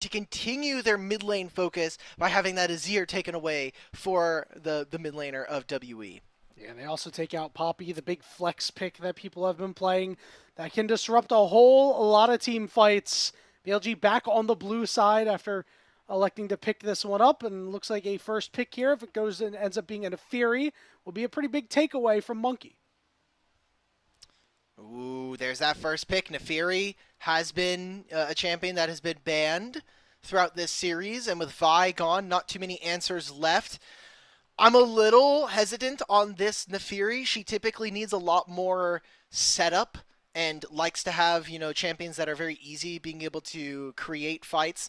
to continue their mid lane focus by having that Azir taken away for the mid laner of WE. Yeah, they also take out Poppy, the big flex pick that people have been playing. That can disrupt a lot of team fights. BLG back on the blue side after electing to pick this one up, and looks like a first pick here, if it goes and ends up being a Fury, will be a pretty big takeaway from Monki. Ooh, there's that first pick. Nefiri has been a champion that has been banned throughout this series, and with Vi gone, not too many answers left. I'm a little hesitant on this Nefiri. She typically needs a lot more setup and likes to have, champions that are very easy, being able to create fights,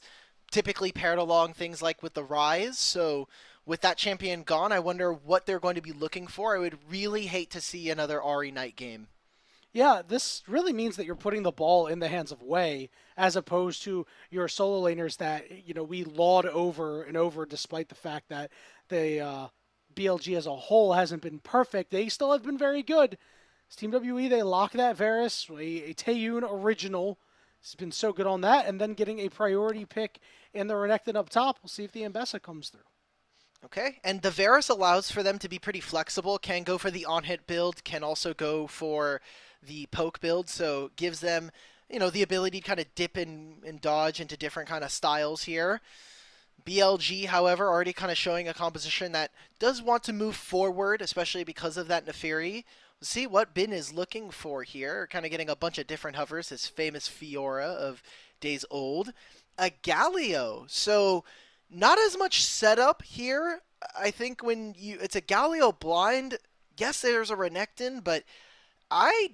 typically paired along things like with the Rise. So with that champion gone, I wonder what they're going to be looking for. I would really hate to see another Ahri Knight game. Yeah, this really means that you're putting the ball in the hands of Wei, as opposed to your solo laners that, we laud over and over, despite the fact that the BLG as a whole hasn't been perfect. They still have been very good. As Team WE, they lock that Varus, a Taeyoon original. He's been so good on that, and then getting a priority pick in the Renekton up top. We'll see if the Ambessa comes through. Okay, and the Varus allows for them to be pretty flexible, can go for the on-hit build, can also go for the poke build, so gives them, the ability to kind of dip and dodge into different kind of styles here. BLG, however, already kind of showing a composition that does want to move forward, especially because of that Nefiri. We'll see what Bin is looking for here, kind of getting a bunch of different hovers, his famous Fiora of days old. A Galio, so not as much setup here. I think it's a Galio blind, yes, there's a Renekton, but I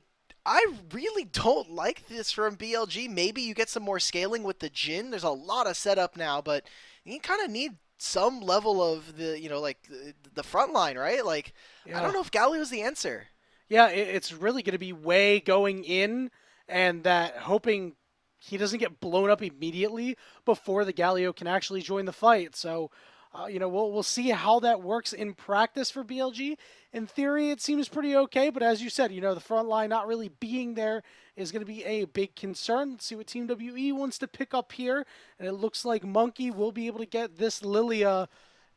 really don't like this from BLG. Maybe you get some more scaling with the Jhin. There's a lot of setup now, but you kind of need some level of the front line, right? Yeah. I don't know if Galio is the answer. Yeah, it's really going to be Wei going in, and that hoping he doesn't get blown up immediately before the Galio can actually join the fight. So, we'll see how that works in practice for BLG. In theory, it seems pretty okay, but as you said, the front line not really being there is going to be a big concern. Let's see what Team WE wants to pick up here, and it looks like Monki will be able to get this Lilia.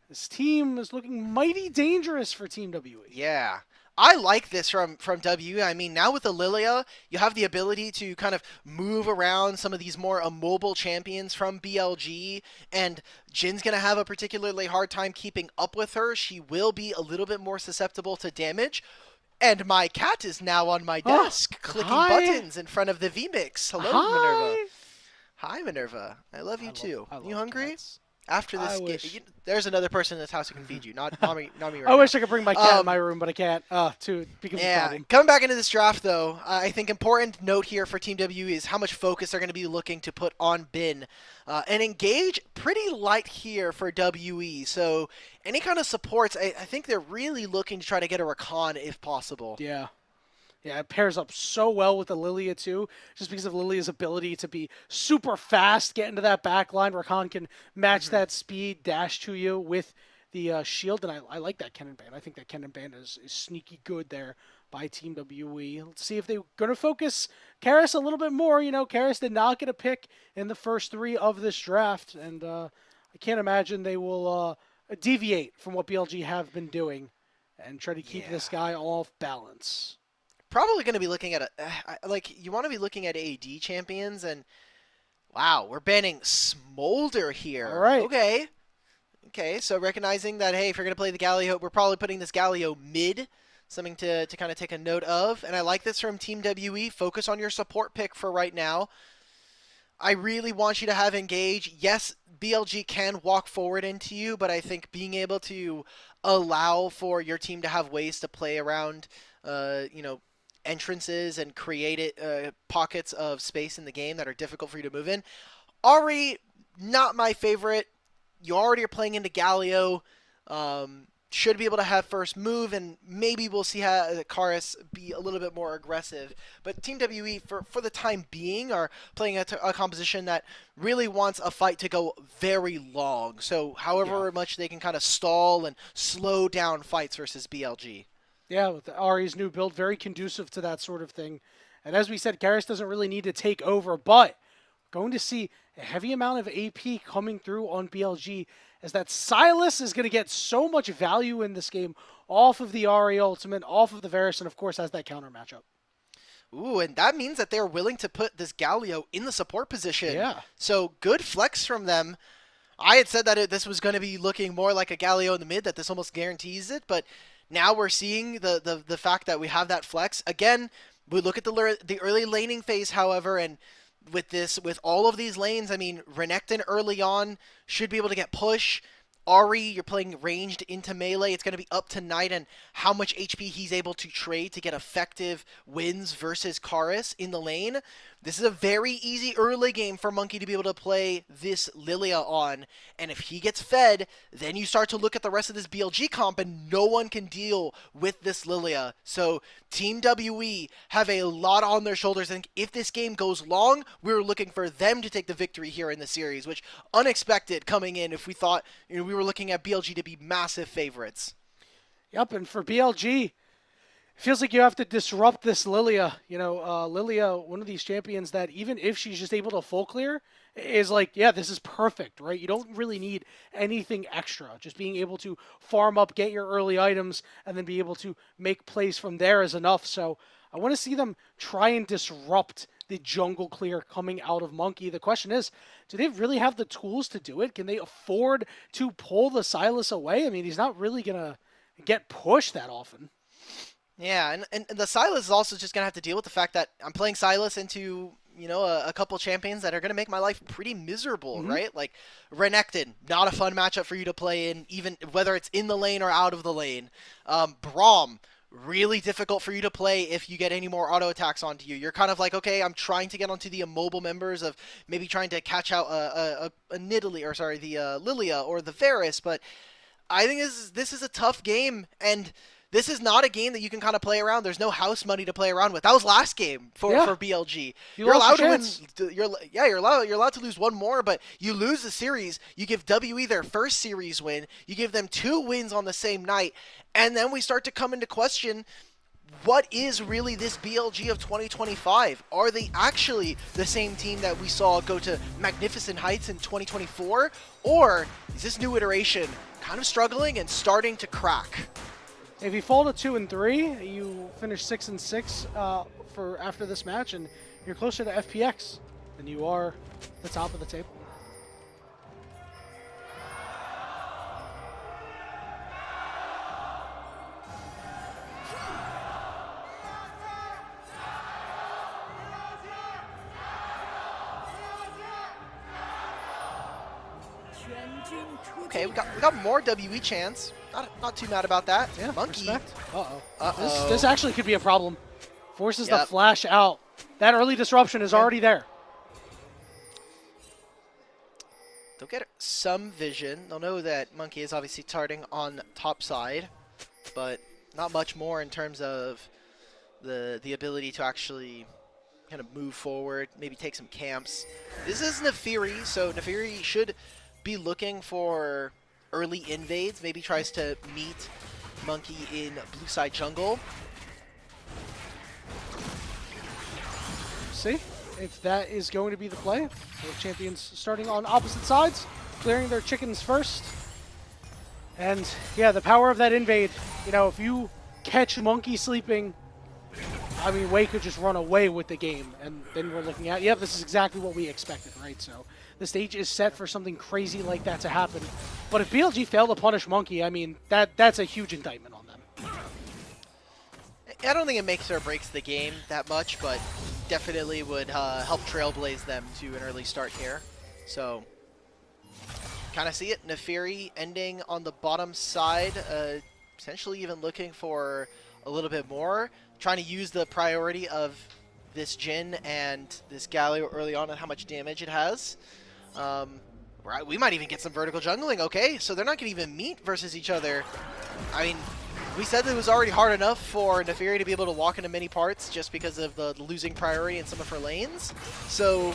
This team is looking mighty dangerous for Team WE. Yeah. I like this from W. I mean, now with the Lilia, you have the ability to kind of move around some of these more immobile champions from BLG, and Jin's going to have a particularly hard time keeping up with her. She will be a little bit more susceptible to damage. And my cat is now on my desk, clicking buttons in front of the VMix. Hello, Minerva. Hi, Minerva. I love you too. You hungry? Cats. After this game, there's another person in this house who can feed you, not me right I wish now. I could bring my cat in my room, but I can't. To become a problem. Coming back into this draft, though, I think important note here for Team W is how much focus they're going to be looking to put on Bin. And Engage, pretty light here for WE. So any kind of supports, I think they're really looking to try to get a Rakan if possible. Yeah. Yeah, it pairs up so well with the Lilia, too, just because of Lilia's ability to be super fast, get into that back line. Rakan can match that speed, dash to you with the shield, and I like that cannon ban. I think that cannon ban is sneaky good there by Team WE. Let's see if they're going to focus Karis a little bit more. Karis did not get a pick in the first 3 of this draft, and I can't imagine they will deviate from what BLG have been doing and try to keep this guy off balance. Probably going to be looking at you want to be looking at AD champions, and wow, we're banning Smolder here. All right. Okay, so recognizing that, hey, if you're going to play the Galio, we're probably putting this Galio mid, something to kind of take a note of. And I like this from Team WE. Focus on your support pick for right now. I really want you to have Engage. Yes, BLG can walk forward into you, but I think being able to allow for your team to have ways to play around, entrances and create pockets of space in the game that are difficult for you to move in. Ahri, not my favorite. You already are playing into Galio. Should be able to have first move, and maybe we'll see how Karis be a little bit more aggressive. But Team WE, for the time being, are playing a composition that really wants a fight to go very long. So however much they can kind of stall and slow down fights versus BLG. Yeah, with Ahri's new build, very conducive to that sort of thing. And as we said, Karis doesn't really need to take over, but we're going to see a heavy amount of AP coming through on BLG, as that Sylas is going to get so much value in this game off of the Ahri ultimate, off of the Varus, and of course has that counter matchup. Ooh, and that means that they're willing to put this Galio in the support position. Yeah. So good flex from them. I had said that this was going to be looking more like a Galio in the mid, that this almost guarantees it, but now we're seeing the fact that we have that flex. Again, we look at the early laning phase, however, and with all of these lanes, I mean, Renekton early on should be able to get push. Ahri, you're playing ranged into melee. It's going to be up to Knight and how much HP he's able to trade to get effective wins versus Karis in the lane. This is a very easy early game for Monki to be able to play this Lilia on. And if he gets fed, then you start to look at the rest of this BLG comp and no one can deal with this Lilia. So Team WE have a lot on their shoulders. And if this game goes long, we're looking for them to take the victory here in the series, which unexpected coming in if we thought we were looking at BLG to be massive favorites. Yep, and for BLG, feels like you have to disrupt this Lilia. Lilia, one of these champions that even if she's just able to full clear, is like, yeah, this is perfect, right? You don't really need anything extra. Just being able to farm up, get your early items, and then be able to make plays from there is enough. So I want to see them try and disrupt the jungle clear coming out of Monki. The question is, do they really have the tools to do it? Can they afford to pull the Sylas away? I mean, he's not really going to get pushed that often. Yeah, and the Sylas is also just going to have to deal with the fact that I'm playing Sylas into, a couple champions that are going to make my life pretty miserable, right? Like, Renekton, not a fun matchup for you to play in, even whether it's in the lane or out of the lane. Braum, really difficult for you to play if you get any more auto attacks onto you. You're kind of like, okay, I'm trying to get onto the immobile members of maybe trying to catch out the Lilia or the Varus, but I think this is a tough game, and this is not a game that you can kind of play around. There's no house money to play around with. That was last game for BLG. You're allowed to win. You're allowed to lose one more, but you lose the series. You give WE their first series win. You give them 2 wins on the same night, and then we start to come into question, what is really this BLG of 2025? Are they actually the same team that we saw go to magnificent heights in 2024? Or is this new iteration kind of struggling and starting to crack? If you fall to 2 and 3, you finish 6 and 6 for after this match, and you're closer to FPX than you are the top of the table. Okay, we got more WE chance. Not too mad about that. Yeah, Monki. Respect. This actually could be a problem. Forces the flash out. That early disruption is already there. They'll get some vision. They'll know that Monki is obviously starting on top side, but not much more in terms of the ability to actually kind of move forward, maybe take some camps. This is Nefiri, so Nefiri should be looking for early invades, maybe tries to meet Monki in blue side jungle. See if that is going to be the play. Both champions starting on opposite sides, clearing their chickens first. And yeah, the power of that invade, if you catch Monki sleeping, I mean, Wei could just run away with the game. And then we're looking at, this is exactly what we expected, right? So the stage is set for something crazy like that to happen. But if BLG failed to punish Monki, I mean, that's a huge indictment on them. I don't think it makes or breaks the game that much, but definitely would help trailblaze them to an early start here. So, kind of see it. Nefiri ending on the bottom side, potentially even looking for a little bit more. Trying to use the priority of this Jhin and this Galio early on and how much damage it has. Right, we might even get some vertical jungling. Okay, so they're not going to even meet versus each other. I mean, we said that it was already hard enough for Nefiri to be able to walk into many parts just because of the losing priority in some of her lanes. So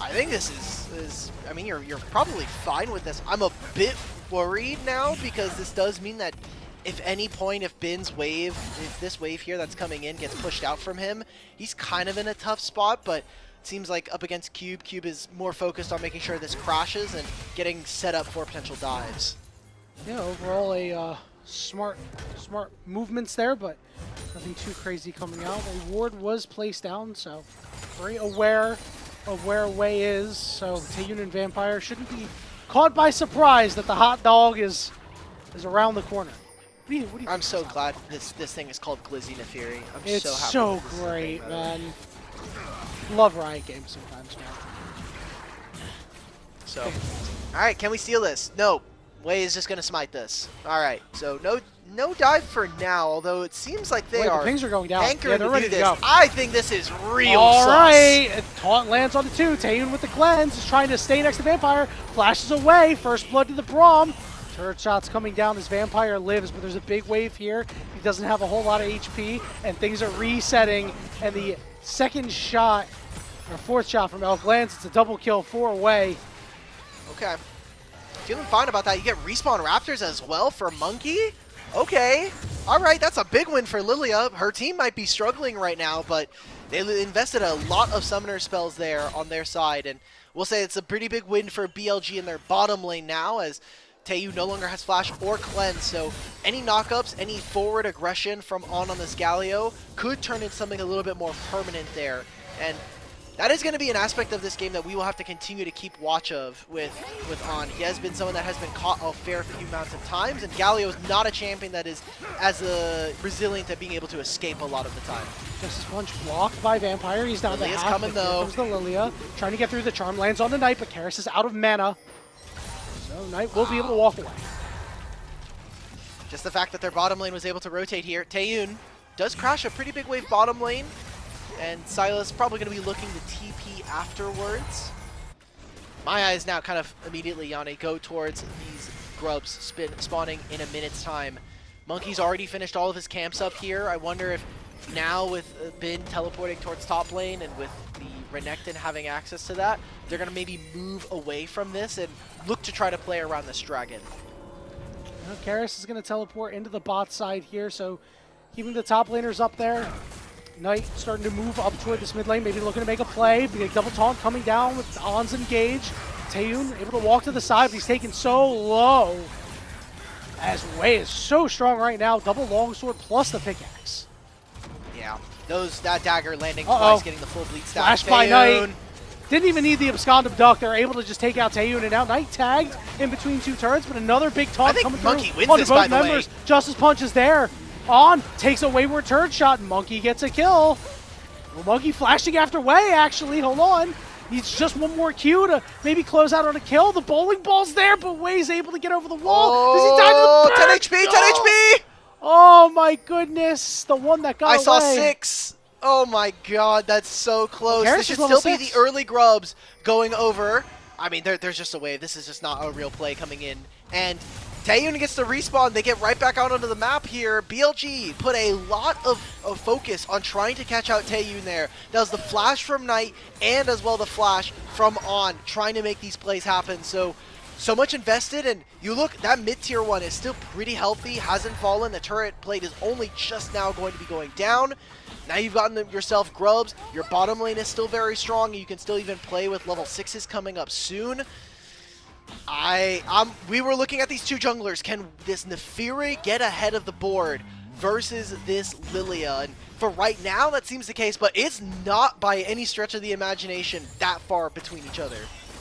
I think this is I mean, you're probably fine with this. I'm a bit worried now because this does mean that if any point, if this wave here that's coming in gets pushed out from him, he's kind of in a tough spot, but seems like up against Cube, Cube is more focused on making sure this crashes and getting set up for potential dives. Yeah, overall a smart movements there, but nothing too crazy coming out. A ward was placed down, so very aware of where Wei is. So Taeyoon and Vampire shouldn't be caught by surprise that the hot dog is around the corner. What do you I'm so glad this thing is called Glizzy Nefiri. It's so happy so that this is a great, thing, man. Love Riot games sometimes, man. So, all right, can we steal this? No. Wei is just going to smite this. All right, so no dive for now, although it seems like they are things are going down. hankering They're to ready do to this. go. I think this is real All sus. right, taunt lands on the 2. Taeyoon with the cleanse is trying to stay next to Vampire. Flashes away. First blood to the Braum. Turret shots coming down as Vampire lives, but there's a big wave here. He doesn't have a whole lot of HP, and things are resetting. And the second shot, or fourth shot from Elk lands. It's a double kill for Wei. Okay. Feeling fine about that. You get respawn Raptors as well for Monki. Okay. All right, that's a big win for Lilia. Her team might be struggling right now, but they invested a lot of summoner spells there on their side. And we'll say it's a pretty big win for BLG in their bottom lane now, as Taeyoon no longer has flash or cleanse. So any knockups, any forward aggression from on this Galio could turn into something a little bit more permanent there. And that is going to be an aspect of this game that we will have to continue to keep watch of with On. He has been someone that has been caught a fair few amounts of times, and Galio is not a champion that is as resilient at being able to escape a lot of the time. Justice Punch blocked by Vampire. He's down to Lilia's half. coming, Here though. comes the Lilia. Trying to get through the charm. Lands on the Knight, but Karis is out of mana. So Knight will be able to walk away. Just the fact that their bottom lane was able to rotate here. Taeyoon does crash a pretty big wave bottom lane, and Silas probably going to be looking to TP afterwards. My eyes now kind of immediately, Yanni, go towards these grubs spawning in a minute's time. Monkey's already finished all of his camps up here. I wonder if now with Bin teleporting towards top lane and with the Renekton having access to that, they're going to maybe move away from this and look to try to play around this dragon. Now, Karis is going to teleport into the bot side here, so keeping the top laners up there. Knight starting to move up toward this mid lane, maybe looking to make a play. Big double taunt coming down with On's engaged. Taeyoon able to walk to the side, but he's taken so low. As Wei is so strong right now, double longsword plus the pickaxe. Yeah, that dagger landing twice, getting the full bleed stack. Flash by Knight. Didn't even need the abscond abduct. They're able to just take out Taeyoon, and now Knight tagged in between 2 turrets, but another big taunt coming through. Monkey wins this, by the way. Justice Punch is there. On takes a wayward turret shot, and Monkey gets a kill. Well, Monkey flashing after Wei, actually. Hold on. Needs just one more Q to maybe close out on a kill. The bowling ball's there, but Wei's able to get over the wall. Does he die to the 10 HP, 10 HP! Oh my goodness. The one that got away. I saw 6. Oh my god, that's so close. This should still be the early grubs going over. I mean, there's just a wave. This is just not a real play coming in. And Taeyoon gets the respawn. They get right back out onto the map here. BLG put a lot of focus on trying to catch out Taeyoon there. That was the flash from Knight and as well the flash from On, trying to make these plays happen. So much invested, and you look, that mid-tier one is still pretty healthy, hasn't fallen. The turret plate is only just now going to be going down. Now you've gotten yourself grubs. Your bottom lane is still very strong. You can still even play with level 6s coming up soon. We were looking at these 2 junglers. Can this Nefiri get ahead of the board versus this Lilia? And for right now, that seems the case, but it's not by any stretch of the imagination that far between each other.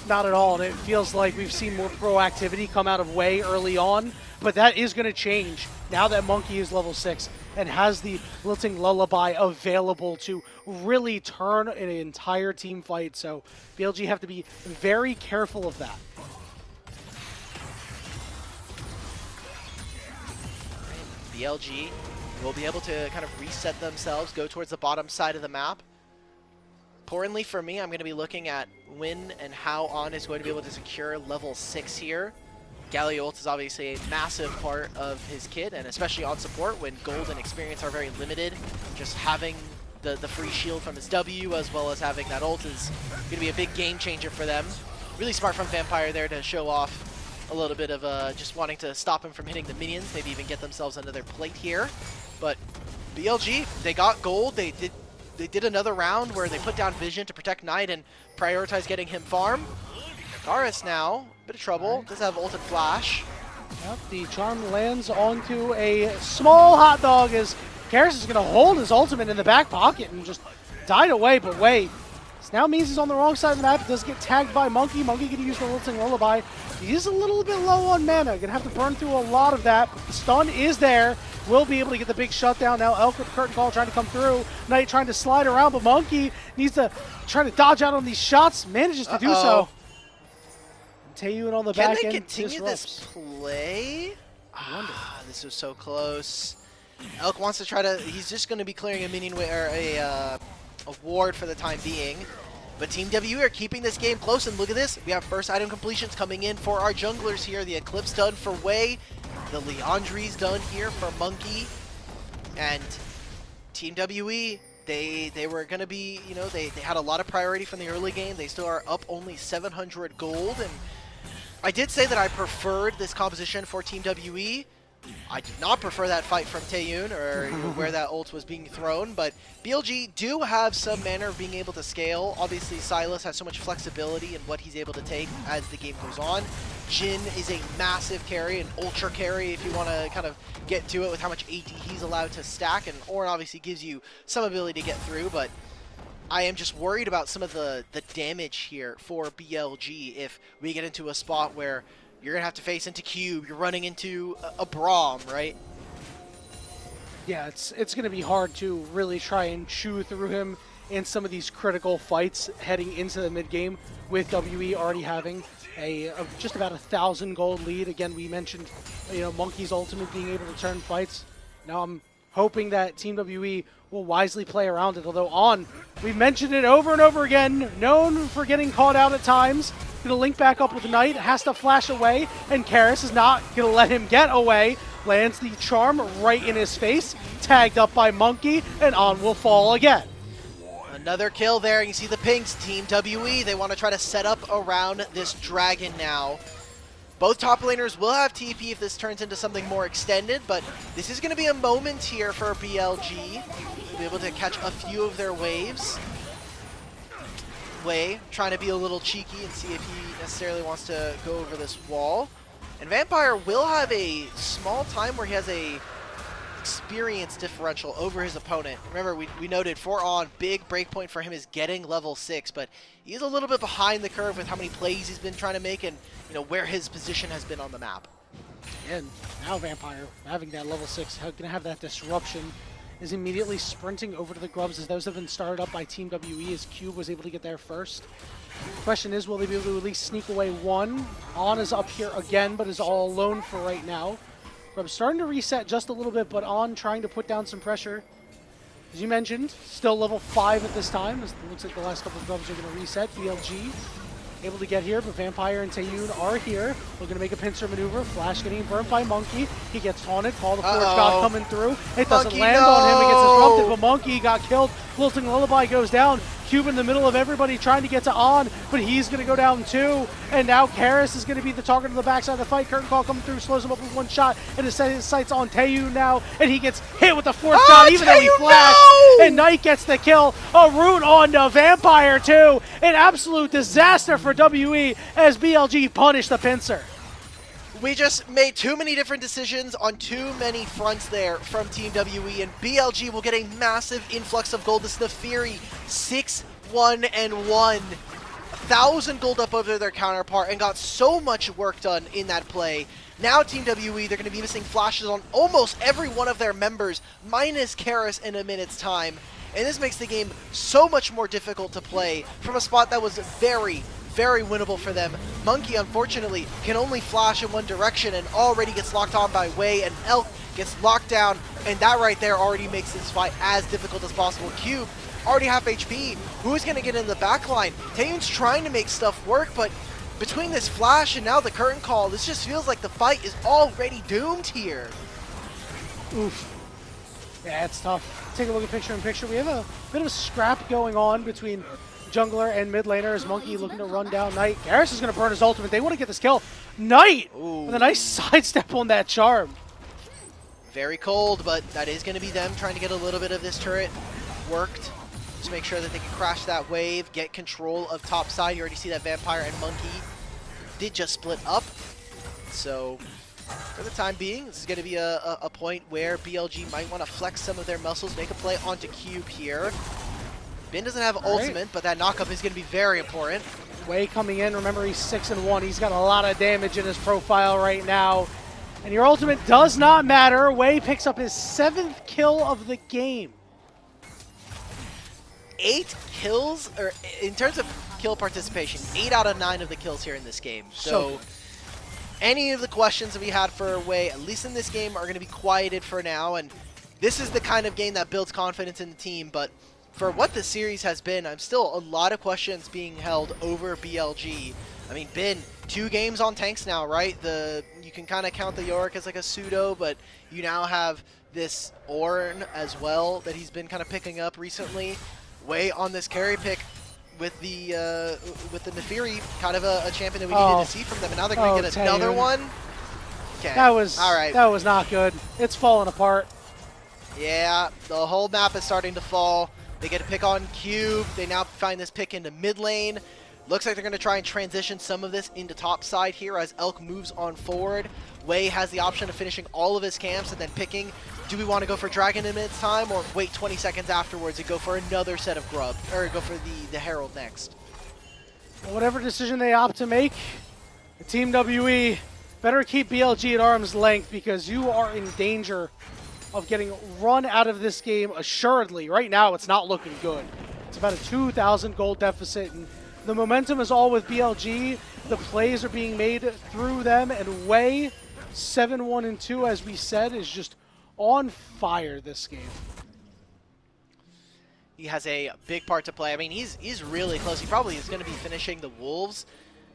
Not at all, and it feels like we've seen more proactivity come out of Wei early on, but that is going to change now that Monkey is level 6 and has the Lilting Lullaby available to really turn an entire team fight, so BLG have to be very careful of that. BLG will be able to kind of reset themselves, go towards the bottom side of the map. Importantly for me, I'm going to be looking at when and how On is going to be able to secure level 6 here. Galio ult is obviously a massive part of his kit, and especially on support when gold and experience are very limited. Just having the free shield from his W as well as having that ult is going to be a big game changer for them. Really smart from Vampire there to show off a little bit of just wanting to stop him from hitting the minions, maybe even get themselves under their plate here. But BLG, they got gold, they did they did another round where they put down Vision to protect Knight and prioritize getting him farm. Karis now, bit of trouble, does have ulted flash. Yep, the charm lands onto a small hot dog as Karis is going to hold his ultimate in the back pocket and just died away, but wait. This now means he's on the wrong side of the map. It does get tagged by Monki. Monki going to use the Lilting Lullaby. He's a little bit low on mana. Going to have to burn through a lot of that. But the stun is there. Will be able to get the big shutdown. Now Elk with the curtain call trying to come through. Knight trying to slide around, but Monki needs to try to dodge out on these shots. Manages to do so. Taeyoon on the back end. Can they continue disrupts. this play? I wonder. This was so close. Elk wants to try to. He's just going to be clearing a minion or a ward for the time being. But Team W are keeping this game close, and look at this. We have first item completions coming in for our junglers here. The Eclipse done for Wei. The Leandri's done here for Monki. And Team WE, they were going to be, you know, they had a lot of priority from the early game. They still are up only 700 gold. And I did say that I preferred this composition for Team WE. I did not prefer that fight from Taeyoon, or you know, where that ult was being thrown, but BLG do have some manner of being able to scale. Obviously, Silas has so much flexibility in what he's able to take as the game goes on. Jin is a massive carry, an ultra carry if you want to kind of get to it with how much AD he's allowed to stack, and Ornn obviously gives you some ability to get through, but I am just worried about some of the damage here for BLG if we get into a spot where you're going to have to face into Cube, you're running into a Braum, right? Yeah, it's going to be hard to really try and chew through him in some of these critical fights heading into the mid-game with WE already having a just about 1,000 gold lead. Again, we mentioned, you know, Monki's ultimate being able to turn fights. Now I'm hoping that Team WE will wisely play around it, although Ornn, we've mentioned it over and over again, known for getting caught out at times. Gonna link back up with Knight, has to flash away, and Karis is not gonna let him get away. Lands the charm right in his face, tagged up by Monki, and Ornn will fall again. Another kill there. You see the pings. Team WE, they want to try to set up around this dragon now. Both top laners will have TP if this turns into something more extended, but this is going to be a moment here for BLG. They'll be able to catch a few of their waves. Wei trying to be a little cheeky and see if he necessarily wants to go over this wall. And Vampire will have a small time where he has a experience differential over his opponent. Remember, we noted for Ornn, big breakpoint for him is getting level 6, but he's a little bit behind the curve with how many plays he's been trying to make and, you know, where his position has been on the map. And now Vampire, having that level 6, gonna have that disruption, is immediately sprinting over to the grubs as those have been started up by Team WE as Cube was able to get there first. Question is, will they be able to at least sneak away one? Ornn is up here again, but is all alone for right now. Grubs starting to reset just a little bit, but Ornn trying to put down some pressure. As you mentioned, still level 5 at this time. As it looks like the last couple of grubs are going to reset. BLG able to get here, but Vampire and Taeyoon are here. We're going to make a pincer maneuver. Flash getting burned by Monki. He gets taunted. Call the Forge God coming through. It doesn't land on him. It gets disrupted, but Monki got killed. Lilting Lullaby goes down. Cube in the middle of everybody trying to get to Ornn, but he's going to go down too. And now Karis is going to be the target on the backside of the fight. Curtain call coming through, slows him up with one shot, and his sights on Taeyoon now, and he gets hit with the fourth shot, even though he flashed. No! And Knight gets the kill. A root on the Vampire too. An absolute disaster for WE as BLG punished the pincer. We just made too many different decisions on too many fronts there from Team WE, and BLG will get a massive influx of gold. This is the Fury 6-1-1. 1,000 gold up over their counterpart and got so much work done in that play. Now Team WE, they're going to be missing flashes on almost every one of their members, minus Karis in a minute's time. And this makes the game so much more difficult to play from a spot that was very winnable for them. Monki, unfortunately, can only flash in one direction and already gets locked on by Wei, and Elk gets locked down, and that right there already makes this fight as difficult as possible. Cube, already half HP. Who's going to get in the back line? Taeyoon's trying to make stuff work, but between this flash and now the curtain call, this just feels like the fight is already doomed here. Oof. Yeah, it's tough. Take a look at picture-in-picture. We have a bit of a scrap going on between jungler and mid laner as Monki looking to run down Knight. Karis is going to burn his ultimate. They want to get this kill. Knight with a nice sidestep on that charm. Very cold, but that is going to be them trying to get a little bit of this turret worked. Just make sure that they can crash that wave, get control of top side. You already see that Vampire and Monki did just split up. So for the time being, this is going to be a point where BLG might want to flex some of their muscles, make a play onto Cube here. Bin doesn't have ultimate, but that knockup is going to be very important. Wei coming in, remember he's 6-1. He's got a lot of damage in his profile right now. And your ultimate does not matter. Wei picks up his 7th kill of the game. 8 kills, or in terms of kill participation, 8 out of 9 of the kills here in this game. So any of the questions that we had for Wei, at least in this game, are going to be quieted for now. And this is the kind of game that builds confidence in the team. But for what the series has been, I'm still a lot of questions being held over BLG. I mean, been 2 games on tanks now, right? You can kind of count the Yorick as like a pseudo, but you now have this Ornn as well that he's been kind of picking up recently. Wei on this carry pick with the Nefiri, kind of a champion that we needed to see from them, and now they're going to get another one. Okay, that was all right. That was not good. It's falling apart. Yeah, the whole map is starting to fall. They get a pick on Cube. They now find this pick into mid lane. Looks like they're going to try and transition some of this into top side here as Elk moves on forward. Wei has the option of finishing all of his camps and then picking, do we want to go for Dragon in minutes time or wait 20 seconds afterwards and go for another set of Grub, or go for the Herald next? Whatever decision they opt to make, Team WE better keep BLG at arm's length because you are in danger of getting run out of this game assuredly. Right now, it's not looking good. It's about a 2,000 gold deficit, and the momentum is all with BLG. The plays are being made through them, and Wei, 7-1-2, as we said, is just on fire this game. He has a big part to play. I mean, he's really close. He probably is going to be finishing the Wolves.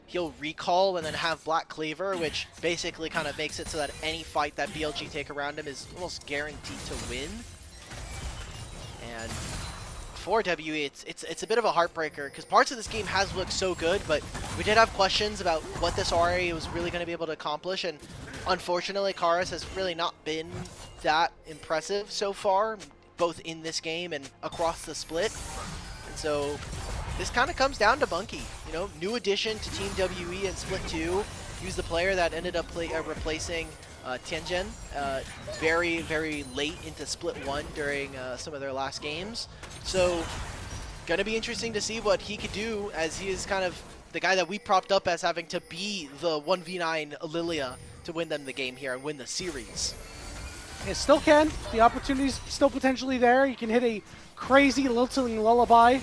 He'll recall and then have Black Cleaver, which basically kind of makes it so that any fight that BLG take around him is almost guaranteed to win. And for WE, it's a bit of a heartbreaker because parts of this game has looked so good, but we did have questions about what this RA was really going to be able to accomplish, and unfortunately, Karis has really not been that impressive so far, both in this game and across the split. And so this kind of comes down to Monki. You know, new addition to Team WE in Split 2. He was the player that ended up replacing Tianjin very, very late into Split 1 during some of their last games. So, gonna be interesting to see what he could do, as he is kind of the guy that we propped up as having to be the 1v9 Lilia to win them the game here and win the series. It still can. The opportunity's still potentially there. You can hit a crazy lilting lullaby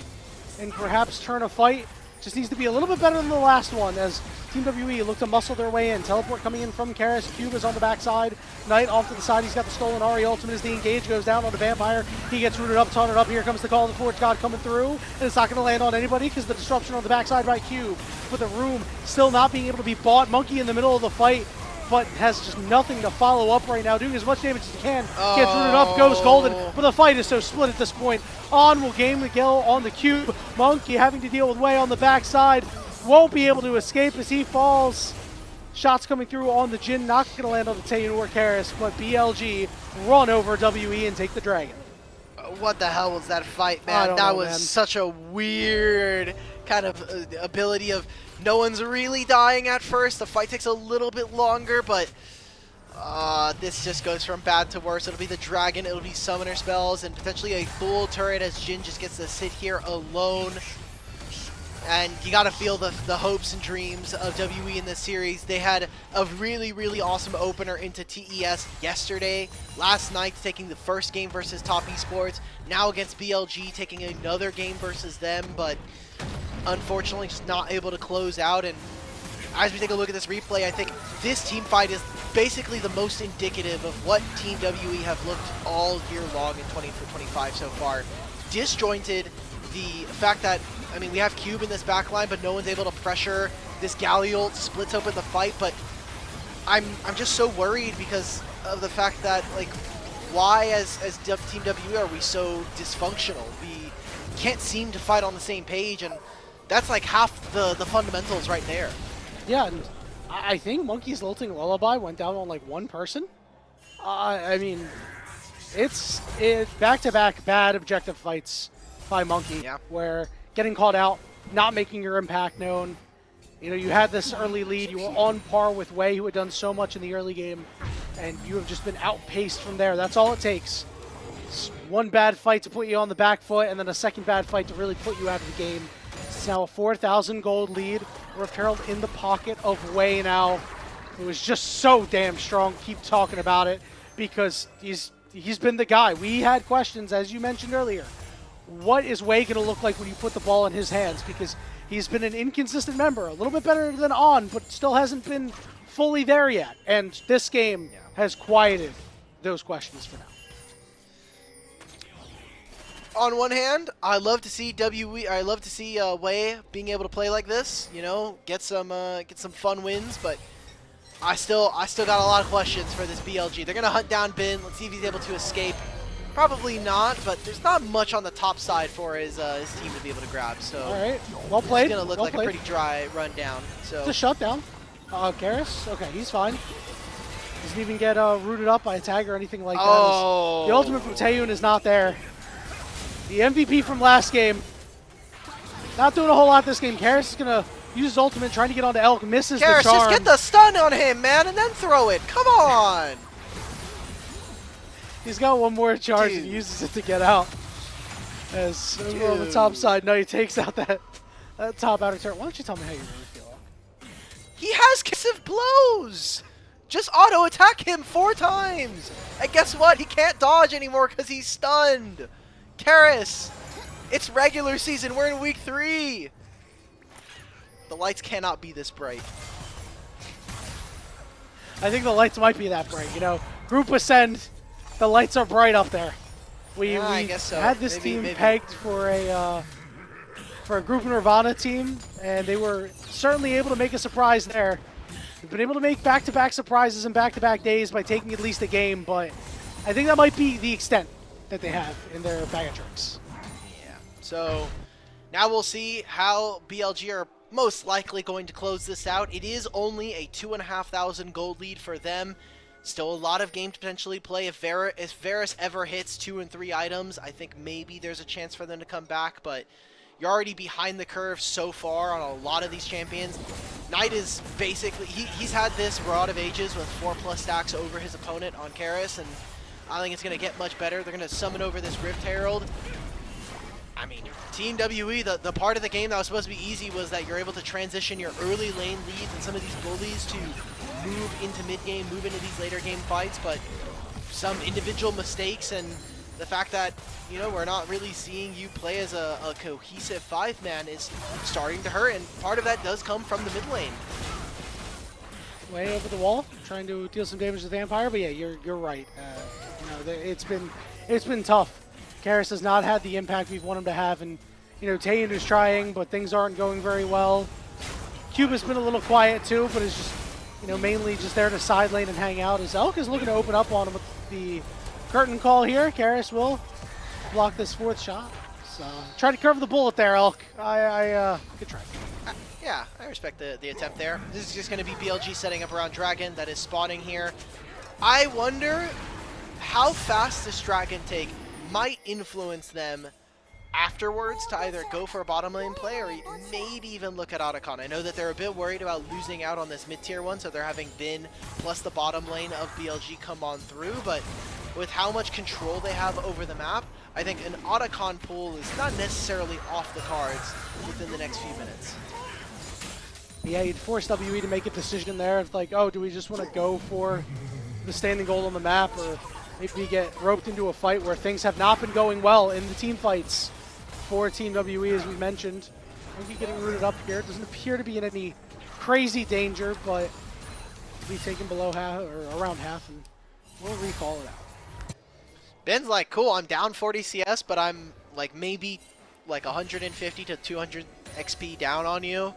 and perhaps turn a fight. Just needs to be a little bit better than the last one, as Team WE look to muscle their way in. Teleport coming in from Karis. Cube is on the backside. Knight off to the side. He's got the stolen Ari ultimate as the engage goes down on the Vampire. He gets rooted up, taunted up. Here comes the call of the Forge God coming through. And it's not going to land on anybody because the disruption on the backside by Cube. But the room still not being able to be bought. Monki in the middle of the fight, but has just nothing to follow up right now, doing as much damage as he can. Gets rooted up, goes golden, but the fight is so split at this point. On will game Miguel on the Cube. Monki having to deal with Wei on the backside. Won't be able to escape as he falls. Shots coming through on the Jhin, not going to land on the Taeyoon or Karis, but BLG run over WE and take the Dragon. What the hell was that fight, man? That was such a weird kind of ability of no one's really dying at first. The fight takes a little bit longer, but this just goes from bad to worse. It'll be the Dragon, it'll be Summoner spells, and potentially a full turret as Jhin just gets to sit here alone. And you gotta feel the hopes and dreams of WE in this series. They had a really, really awesome opener into TES yesterday. Last night, taking the first game versus Top Esports. Now against BLG, taking another game versus them, but unfortunately just not able to close out. And as we take a look at this replay, I think this team fight is basically the most indicative of what Team WE have looked all year long in 2025 so far. Disjointed. The fact that, I mean, we have Cube in this backline, but no one's able to pressure. This Galliol splits open the fight, but I'm just so worried because of the fact that, like, why as Team WE are we so dysfunctional? We can't seem to fight on the same page, and that's like half the fundamentals right there. Yeah, and I think Monki's lilting lullaby went down on like one person. I mean, it's back-to-back bad objective fights by Monki, Yeah. where getting called out, not making your impact known. You know, you had this early lead. You were on par with Wei, who had done so much in the early game, and you have just been outpaced from there. That's all it takes. It's one bad fight to put you on the back foot, and then a second bad fight to really put you out of the game. It's now a 4,000 gold lead. Rift Herald in the pocket of Wei now. It was just so damn strong. Keep talking about it because he's been the guy. We had questions, as you mentioned earlier. What is Wei going to look like when you put the ball in his hands? Because he's been an inconsistent member, a little bit better than On, but still hasn't been fully there yet. And this game has quieted those questions for now. On one hand, I love to see Wei being able to play like this. You know, get some fun wins, but I still got a lot of questions for this BLG. They're gonna hunt down Bin. Let's see if he's able to escape. Probably not, but there's not much on the top side for his team to be able to grab. So all right, well played. It's gonna look like a pretty dry rundown. So it's a shutdown. Karis, okay, he's fine. Doesn't even get rooted up by a tag or anything like that. The ultimate from Taeyoon is not there. The MVP from last game, not doing a whole lot this game. Karis is gonna use his ultimate, trying to get onto Elk, misses Karis, the charm. just get the stun on him, man, and then throw it. Come on. He's got one more charge Dude. and uses it to get out. As over on the top side, no, he takes out that top outer turret. Why don't you tell me how you really feel? He has kissive blows. Just auto attack him 4 times. And guess what? He can't dodge anymore because he's stunned. Karis, it's regular season. We're in week 3. The lights cannot be this bright. I think the lights might be that bright. You know, Group Ascend, the lights are bright up there. We I guess so. had this team pegged for a Group Nirvana team, and they were certainly able to make a surprise there. We've been able to make back-to-back surprises in back-to-back days by taking at least a game, but I think that might be the extent that they have in their bag of tricks. Yeah. So now we'll see how BLG are most likely going to close this out. It is only a 2,500 gold lead for them. Still a lot of game to potentially play. If Varus ever hits 2 and 3 items, I think maybe there's a chance for them to come back, but you're already behind the curve so far on a lot of these champions. Knight is basically, he's had this Rod of Ages with 4+ stacks over his opponent on Karis, and I think it's going to get much better. They're going to summon over this Rift Herald. I mean, Team WE, the part of the game that was supposed to be easy was that you're able to transition your early lane leads and some of these bullies to move into mid-game, move into these later game fights, but some individual mistakes and the fact that, you know, we're not really seeing you play as a cohesive 5-man is starting to hurt, and part of that does come from the mid lane. Way over the wall, trying to deal some damage to the Vampire, but yeah, you're right. You know, it's been tough. Karis has not had the impact we've wanted him to have, and you know, Taeyoon is trying, but things aren't going very well. Cube has been a little quiet too, but is just, you know, mainly just there to side lane and hang out. As Elk is looking to open up on him with the curtain call here. Karis will block this 4th shot. So try to cover the bullet there, Elk. Good try. Yeah, I respect the attempt there. This is just going to be BLG setting up around Dragon that is spawning here. I wonder how fast this Dragon take might influence them afterwards to either go for a bottom lane play or maybe even look at Otacon. I know that they're a bit worried about losing out on this mid-tier one, so they're having Bin plus the bottom lane of BLG come on through, but with how much control they have over the map, I think an Otacon pull is not necessarily off the cards within the next few minutes. Yeah, you'd force WE to make a decision there. It's like, oh, do we just want to go for the standing goal on the map, or maybe we get roped into a fight where things have not been going well in the team fights for Team WE, as we mentioned. Maybe getting rooted up here. It doesn't appear to be in any crazy danger, but be taken below half or around half, and we'll recall it out. Ben's like, cool, I'm down 40 CS, but I'm like maybe like 150 to 200 XP down on you.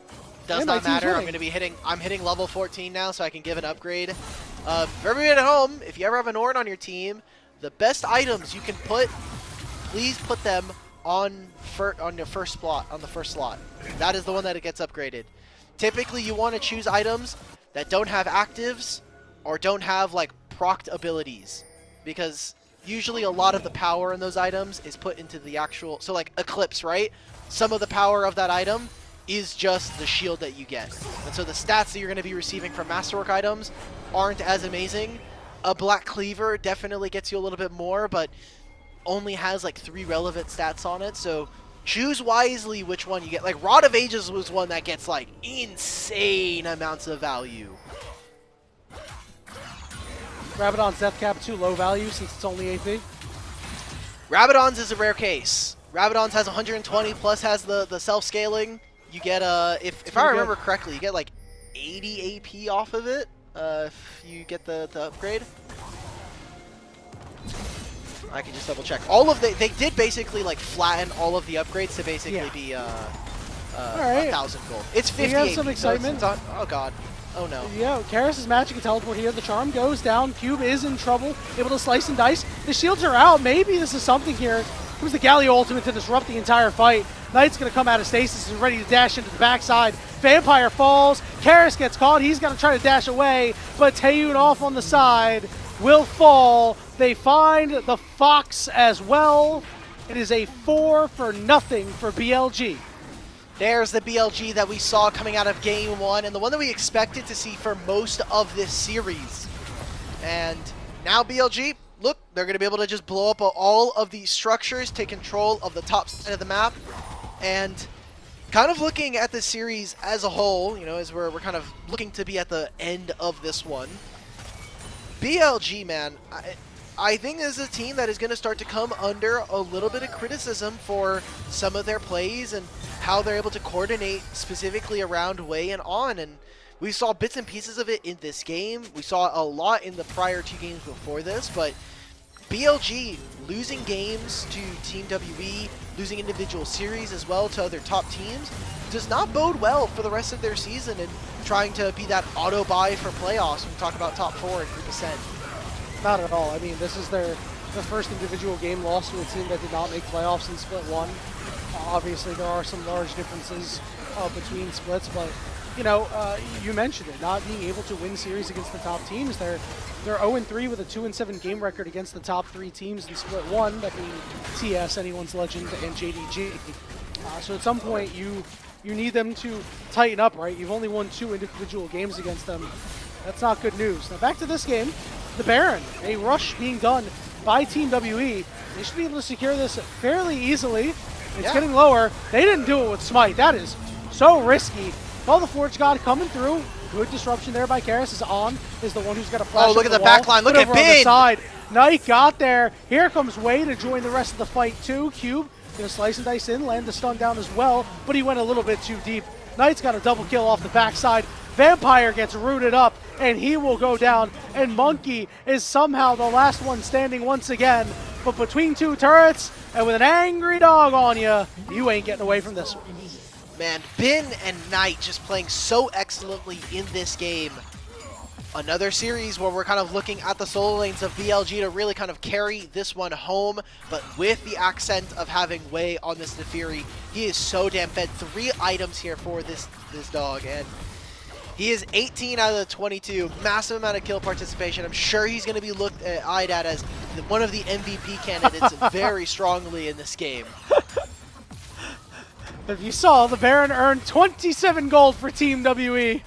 Does not matter. I'm going to be hitting level 14 now, so I can give an upgrade. For everybody at home, if you ever have an Ornn on your team, the best items you can put, please put them on your first slot, on the first slot. That is the one that it gets upgraded. Typically, you want to choose items that don't have actives or don't have like procced abilities, because usually a lot of the power in those items is put into the actual, so like Eclipse, right? Some of the power of that item is just the shield that you get. And so the stats that you're going to be receiving from Masterwork items aren't as amazing. A Black Cleaver definitely gets you a little bit more, but only has like 3 relevant stats on it, so choose wisely which one you get. Like Rod of Ages was one that gets like insane amounts of value. Rabadon's Death Cap too low value since it's only AP. Rabadon's is a rare case. Rabadon's has 120 plus has the self-scaling. You get if I remember correctly, you get like 80 AP off of it if you get the upgrade. I can just double check. All of they did basically like flatten all of the upgrades to basically be 1,000 gold. It's 50. We have some excitement. So oh god. Oh no. Yeah, Karis is matching a teleport here. The charm goes down. Cube is in trouble, able to slice and dice. The shields are out. Maybe this is something here. It was the Galio ultimate to disrupt the entire fight. Knight's going to come out of stasis and ready to dash into the backside. Vampire falls. Karis gets caught. He's going to try to dash away, but Taeyoon off on the side will fall. They find the Fox as well. It is a 4-0 for BLG. There's the BLG that we saw coming out of Game 1, and the one that we expected to see for most of this series. And now BLG, look, they're going to be able to just blow up all of these structures, take control of the top side of the map, and kind of looking at the series as a whole, you know, as we're kind of looking to be at the end of this one. BLG, man, I think this is a team that is going to start to come under a little bit of criticism for some of their plays and how they're able to coordinate specifically around Wei and On. And we saw bits and pieces of it in this game. We saw a lot in the prior 2 games before this, but BLG losing games to Team WE, losing individual series as well to other top teams, does not bode well for the rest of their season and trying to be that auto buy for playoffs when we talk about top 4 and Group Ascent. Not at all. I mean, this is their first individual game loss to a team that did not make playoffs in Split 1. Obviously, there are some large differences between splits, but you know, you mentioned it, not being able to win series against the top teams. They're 0-3 with a 2-7 game record against the top 3 teams in Split 1, that being TS, Anyone's Legend, and JDG. So at some point, you need them to tighten up, right? You've only won 2 individual games against them. That's not good news. Now back to this game. The Baron, a rush being done by Team WE. They should be able to secure this fairly easily. It's getting lower. They didn't do it with Smite. That is so risky. All the Forge God coming through. Good disruption there by Karis. Is On is the one who's got a flash. Oh, look at the wall. back line. Look Put at over on the Bin. side. Knight got there. Here comes Wei to join the rest of the fight too. Cube gonna slice and dice in, land the stun down as well, but he went a little bit too deep. Knight's got a double kill off the backside. Vampire gets rooted up, and he will go down. And Monki is somehow the last one standing once again. But between 2 turrets, and with an angry dog on you ain't getting away from this one. Man, Bin and Knight just playing so excellently in this game. Another series where we're kind of looking at the solo lanes of BLG to really kind of carry this one home, but with the accent of having Wei on this Nefiri, he is so damn fed. 3 items here for this dog, and he is 18 out of the 22. Massive amount of kill participation. I'm sure he's going to be eyed at as one of the MVP candidates very strongly in this game. If you saw, the Baron earned 27 gold for Team WE.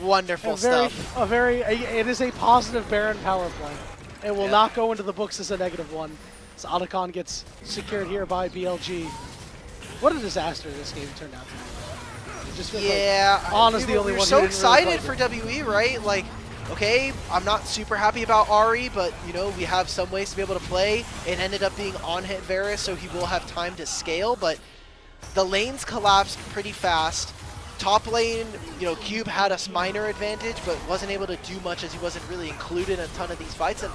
Wonderful stuff. It is a positive Baron power play. It will not go into the books as a -1. So Otacon gets secured here by BLG. What a disaster this game turned out to be. It just feels like On is the only one. We're so excited for WE, right? Like, okay, I'm not super happy about Ari, but you know, we have some ways to be able to play. It ended up being on hit Varus, so he will have time to scale, but the lanes collapsed pretty fast. Top lane, you know, Cube had a minor advantage, but wasn't able to do much as he wasn't really included in a ton of these fights. And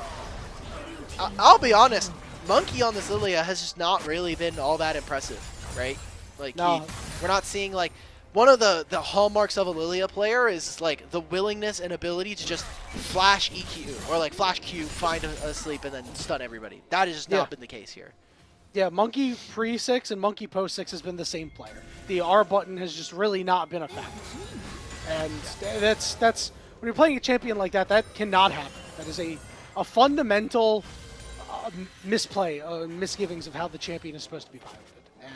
I'll be honest, Monki on this Lilia has just not really been all that impressive, right? Like, we're not seeing, like, one of the hallmarks of a Lilia player is, like, the willingness and ability to just flash EQ, or, like, flash Q, find a sleep, and then stun everybody. That has just not been the case here. Yeah, Monki pre-6 and Monki post-6 has been the same player. The R button has just really not been a factor. And that's when you're playing a champion like that, that cannot happen. That is a fundamental misplay, misgivings of how the champion is supposed to be piloted. And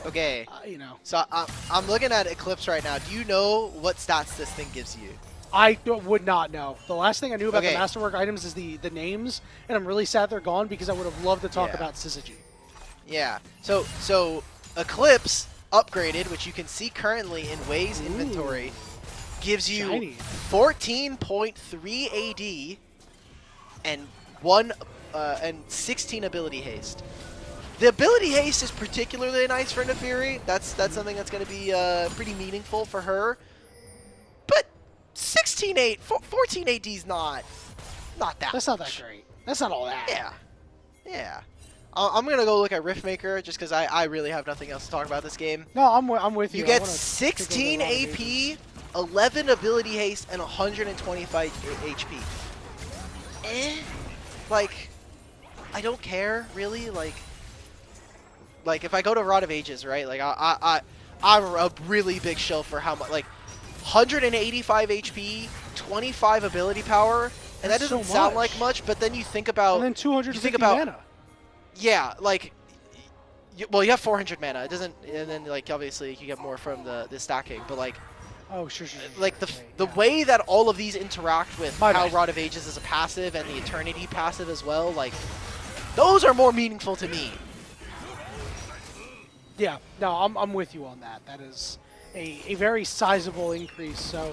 Okay. you know, So I'm looking at Eclipse right now. Do you know what stats this thing gives you? I would not know. The last thing I knew about Okay. the Masterwork items is the names, and I'm really sad they're gone because I would have loved to talk Yeah. about Syzygy. Yeah. So Eclipse upgraded, which you can see currently in Wei's inventory, gives you Shiny. 14.3 AD and 16 ability haste. The ability haste is particularly nice for Neferi. That's something that's going to be pretty meaningful for her. But 14 AD is not that. That's not that great. That's not all that. Yeah. Yeah. I'm going to go look at Riftmaker just because I really have nothing else to talk about this game. No, I'm with you. You I get wanna 16 take a look at a lot of AP, 11 ability haste, and 125 HP. Like, I don't care, really. Like if I go to Rod of Ages, right? Like, I'm a really big shill for how much, like, 185 HP, 25 ability power, and that That's so doesn't sound much. like much, but then you think about... And then 250 you think about, mana. Yeah, like... well, you have 400 mana. It doesn't... And then, like, obviously, you get more from the stacking, but, like... Oh, sure. Like, the Right, yeah. way that all of these interact with My how bad. Rod of Ages is a passive and the Eternity passive as well, like... Those are more meaningful to me. Yeah, no, I'm with you on that. That is a very sizable increase. So,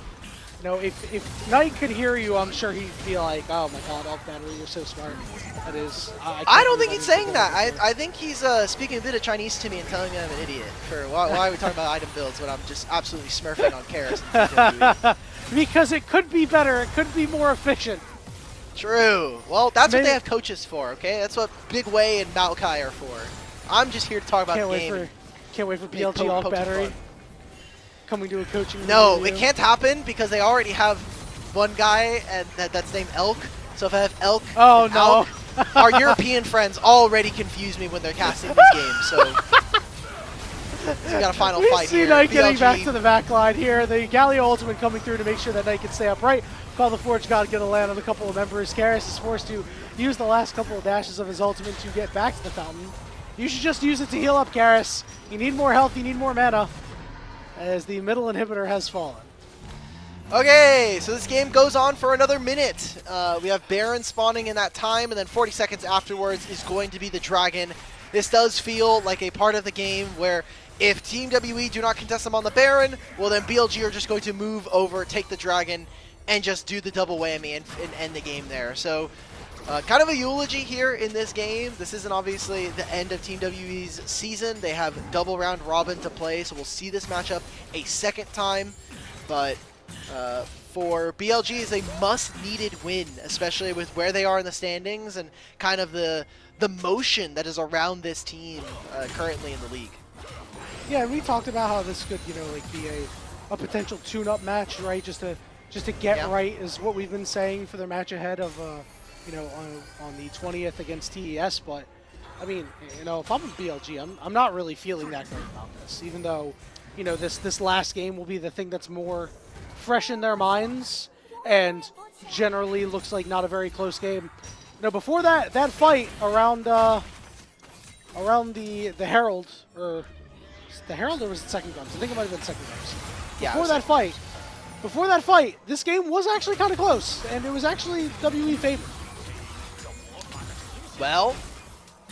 you know, if Knight could hear you, I'm sure he'd be like, "Oh my God, off battery, you're so smart." That is. I don't think he's saying that. I think he's speaking a bit of Chinese to me and telling me I'm an idiot. For why are we talking about item builds when I'm just absolutely smurfing on Karis and WWE? Because it could be better. It could be more efficient. True. Well, that's what Maybe- they have coaches for, okay? That's what Big Wei and Maokai are for. I'm just here to talk about the game. Can't wait for Make BLG off poking battery fun. coming to a coaching. No, review. it can't happen because they already have one guy and that's named Elk. So if I have Elk, Oh and no. Alk, our European friends already confuse me when they're casting these games. So we got a final We fight see here. Knight getting BLG. back to the back line here. The Galio ultimate coming through to make sure that Knight can stay upright. Call the Forge God going to land on a couple of members. Karis is forced to use the last couple of dashes of his ultimate to get back to the fountain. You should just use it to heal up, Karis. You need more health, you need more mana, as the middle inhibitor has fallen. Okay, so this game goes on for another minute. We have Baron spawning in that time, and then 40 seconds afterwards is going to be the Dragon. This does feel like a part of the game where if Team WE do not contest them on the Baron, well then BLG are just going to move over, take the Dragon, and just do the double whammy and end the game there. So kind of a eulogy here in this game. This isn't obviously the end of Team WE's season. They have double round robin to play, so we'll see this matchup a second time. But for BLG is a must-needed win, especially with where they are in the standings and kind of the motion that is around this team currently in the league. Yeah, we talked about how this could, you know, like be a potential tune-up match, right? Just to get Yeah. right is what we've been saying for their match ahead of, you know, on the 20th against TES. But I mean, you know, if I'm a BLG, I'm not really feeling that great about this, even though, you know, this last game will be the thing that's more fresh in their minds and generally looks like not a very close game. You know, before that fight around the Herald, or the Herald, or was it second guns? I think it might have been second guns. Yeah, Before that fight, this game was actually kind of close, and it was actually WE favored. Well,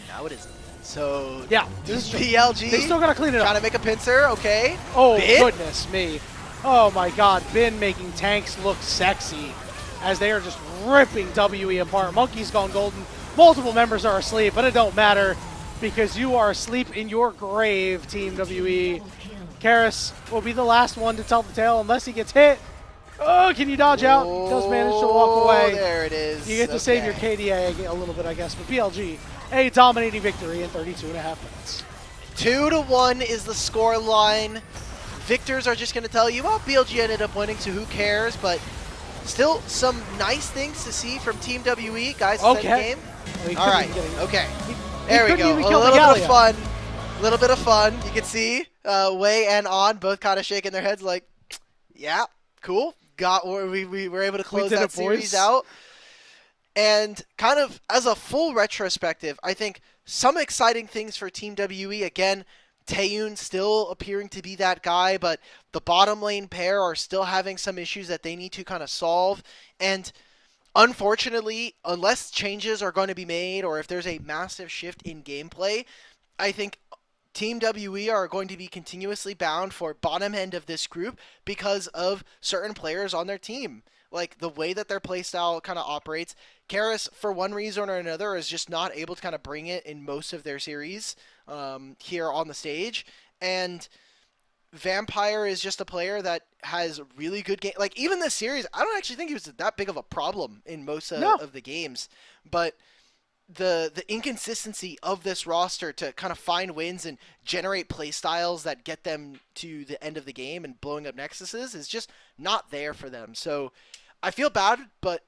now it isn't. So Yeah, this is true. BLG They still gotta clean it trying up. to make a pincer, okay. Oh, Bin? goodness me. Oh my god, Bin making tanks look sexy as they are just ripping WE apart. Monkey's gone golden. Multiple members are asleep, but it don't matter because you are asleep in your grave, Team WE. Karis will be the last one to tell the tale unless he gets hit. Oh, can you dodge out? He does manage to walk away. There it is. You get to save your KDA a little bit, I guess. But BLG, a dominating victory in 32.5 minutes. 2-1 is the score line. Victors are just going to tell you, well, BLG ended up winning, so who cares? But still, some nice things to see from Team WE, guys. Okay. Game. Well, he All couldn't right. even get it. Okay. He There we couldn't go. even A kill the little bit of Galio. fun. A little bit of fun. You can see Wei and On both kind of shaking their heads like, yeah, cool. We were able to close did that it, series boys. out. And kind of as a full retrospective, I think some exciting things for Team WE. Again, Taeyoon still appearing to be that guy, but the bottom lane pair are still having some issues that they need to kind of solve. And unfortunately, unless changes are going to be made or if there's a massive shift in gameplay, I think Team WE are going to be continuously bound for bottom end of this group because of certain players on their team. Like the way that their playstyle kind of operates. Karis, for one reason or another, is just not able to kind of bring it in most of their series here on the stage. And Vampire is just a player that has really good game. Like even this series, I don't actually think he was that big of a problem in most No, of the games, but the inconsistency of this roster to kind of find wins and generate play styles that get them to the end of the game and blowing up nexuses is just not there for them. So I feel bad, but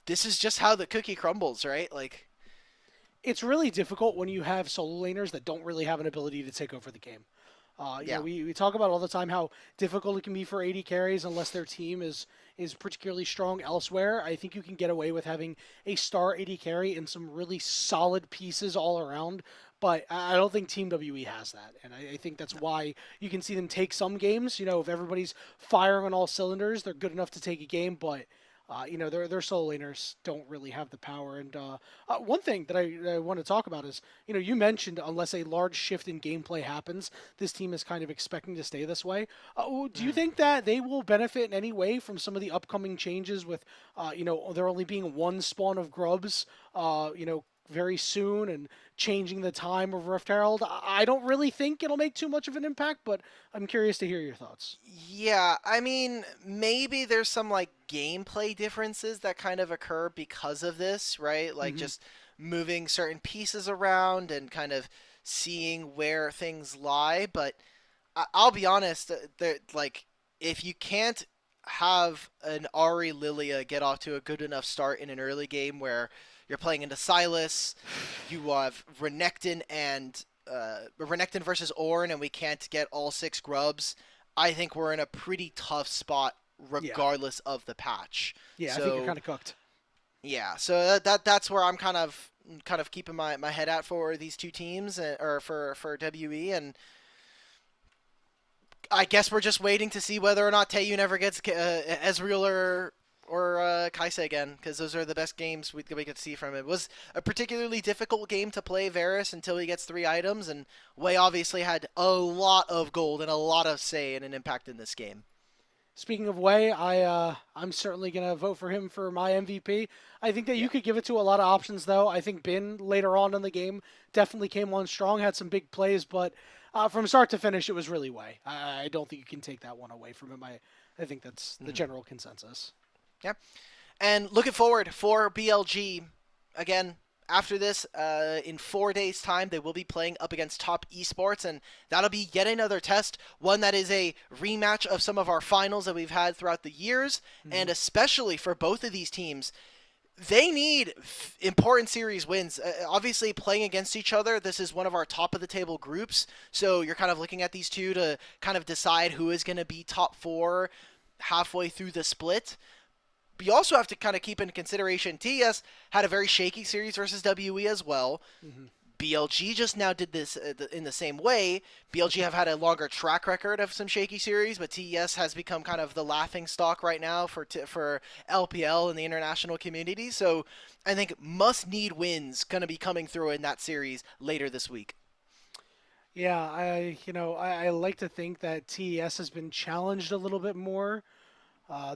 this is just how the cookie crumbles, right? Like, it's really difficult when you have solo laners that don't really have an ability to take over the game. yeah. We talk about all the time how difficult it can be for AD carries unless their team is particularly strong elsewhere. I think you can get away with having a star AD carry and some really solid pieces all around, but I don't think Team WE has that, and I think that's why you can see them take some games. If everybody's firing on all cylinders, they're good enough to take a game, but their solo laners don't really have the power. And one thing that I want to talk about is, you mentioned unless a large shift in gameplay happens, this team is kind of expecting to stay this way. Do you think that they will benefit in any way from some of the upcoming changes with, there only being one spawn of grubs, very soon and changing the time of Rift Herald? I don't really think it'll make too much of an impact, but I'm curious to hear your thoughts. Yeah, I mean, maybe there's some like gameplay differences that kind of occur because of this, right? Like Hmm. just moving certain pieces around and kind of seeing where things lie. But I'll be honest, like if you can't have an Ari Lilia get off to a good enough start in an early game where you're playing into Silas, you have Renekton versus Ornn, and we can't get all six grubs. I think we're in a pretty tough spot Yeah. regardless of the patch. Yeah, I think you're So kind of cooked. yeah, so that's where I'm kind of keeping my head at for these two teams, or for WE, and I guess we're just waiting to see whether or not Taeyoon ever gets Ezreal or Kaisa again, because those are the best games we could see from him. It was a particularly difficult game to play Varus until he gets 3 items, and Wei obviously had a lot of gold and a lot of say and an impact in this game. Speaking of Wei, I'm certainly gonna vote for him for my MVP. I think that you Yeah. could give it to a lot of options though. I think Bin later on in the game definitely came on strong, had some big plays, but from start to finish, it was really Wei. I don't think you can take that one away from him. I think that's the Mhm. general consensus. Yeah. And looking forward for BLG, again, after this, in 4 days' time, they will be playing up against Top Esports, and that'll be yet another test, one that is a rematch of some of our finals that we've had throughout the years, Hmm. and especially for both of these teams, they need important series wins. Obviously, playing against each other, this is one of our top of the table groups, so you're kind of looking at these two to kind of decide who is going to be top four halfway through the split. But you also have to kind of keep in consideration TS had a very shaky series versus WE as well. Hmm. BLG just now did this in the same way. BLG have had a longer track record of some shaky series, but TES has become kind of the laughing stock right now for LPL and the international community. So I think must-need wins going to be coming through in that series later this week. Yeah, I like to think that TES has been challenged a little bit more.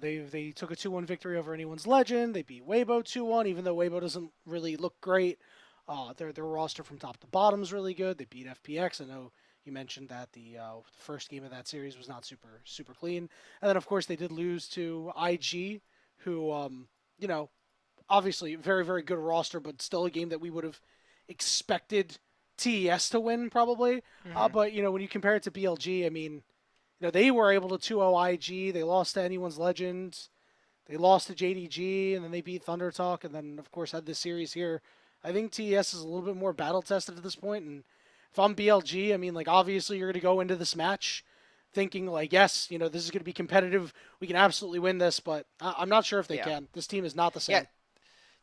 They took a 2-1 victory over anyone's legend. They beat Weibo 2-1, even though Weibo doesn't really look great. Their roster from top to bottom is really good. They beat FPX. I know you mentioned that the first game of that series was not super clean, and then of course they did lose to IG, who you know obviously very good roster, but still a game that we would have expected TES to win probably. Mm-hmm. But when you compare it to BLG, I mean, they were able to 2-0 IG. They lost to anyone's legends. They lost to JDG, and then they beat Thunder Talk, and then of course had this series here. I think TES is a little bit more battle tested at this point, and if I'm BLG, I mean, like obviously you're going to go into this match thinking like, yes, this is going to be competitive. We can absolutely win this, but I'm not sure if they Yeah. can. This team is not the Yeah, same.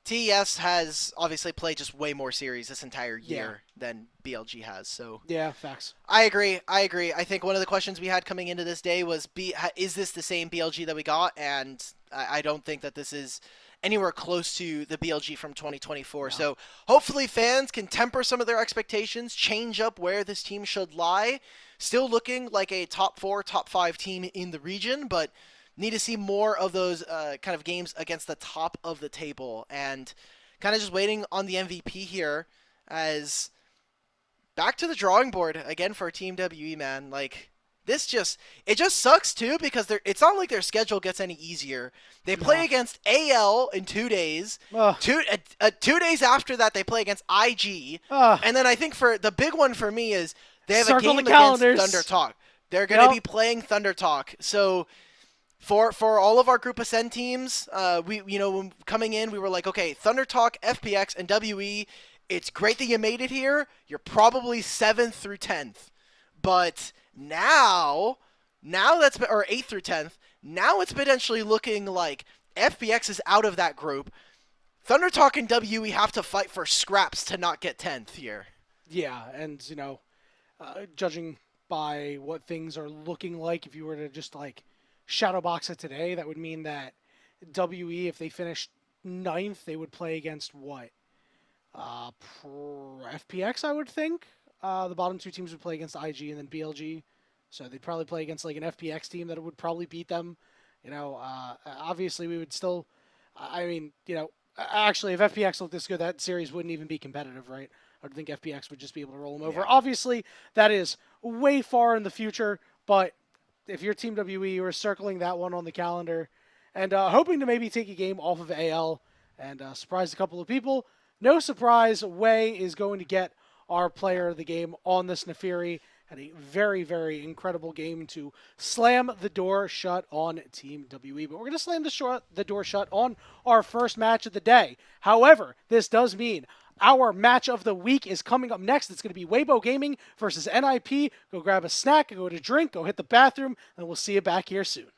TES has obviously played just way more series this entire Yeah. year than BLG has, so Yeah, facts. I agree. I think one of the questions we had coming into this day was, is this the same BLG that we got? And I don't think that this is anywhere close to the BLG from 2024. No. So hopefully fans can temper some of their expectations, change up where this team should lie. Still looking like a top 4, top 5 team in the region, but need to see more of those kind of games against the top of the table. And kind of just waiting on the MVP here as back to the drawing board again for Team WE, man. Like, it just sucks too because it's not like their schedule gets any easier. They play No. against AL in 2 days. Ugh. 2 days after that, they play against IG. Ugh. And then I think for the big one for me is they have Circle a game the against calendars. Thunder Talk. They're going to Yep. be playing Thunder Talk. So for all of our Group Ascend teams, when coming in, we were like, okay, Thunder Talk, FPX, and WE. It's great that you made it here. You're probably 7th through 10th. But now that's, or 8th through 10th, now it's potentially looking like FPX is out of that group. Thunder Talk and WE have to fight for scraps to not get 10th here. Yeah, and, judging by what things are looking like, if you were to just, shadow box it today, that would mean that WE, if they finished 9th, they would play against what? FPX, I would think. The bottom 2 teams would play against IG and then BLG. So they'd probably play against an FPX team that would probably beat them. Obviously we would still, actually if FPX looked this good, that series wouldn't even be competitive, right? I would think FPX would just be able to roll them over. Yeah. Obviously that is way far in the future, but if you're Team WE, you're circling that one on the calendar and hoping to maybe take a game off of AL and surprise a couple of people. No surprise, Wei is going to get our player of the game on this Nefiri. Had a very, very incredible game to slam the door shut on Team WE. But we're going to slam the door shut on our first match of the day. However, this does mean our match of the week is coming up next. It's going to be Weibo Gaming versus NIP. Go grab a snack, go to drink, go hit the bathroom, and we'll see you back here soon.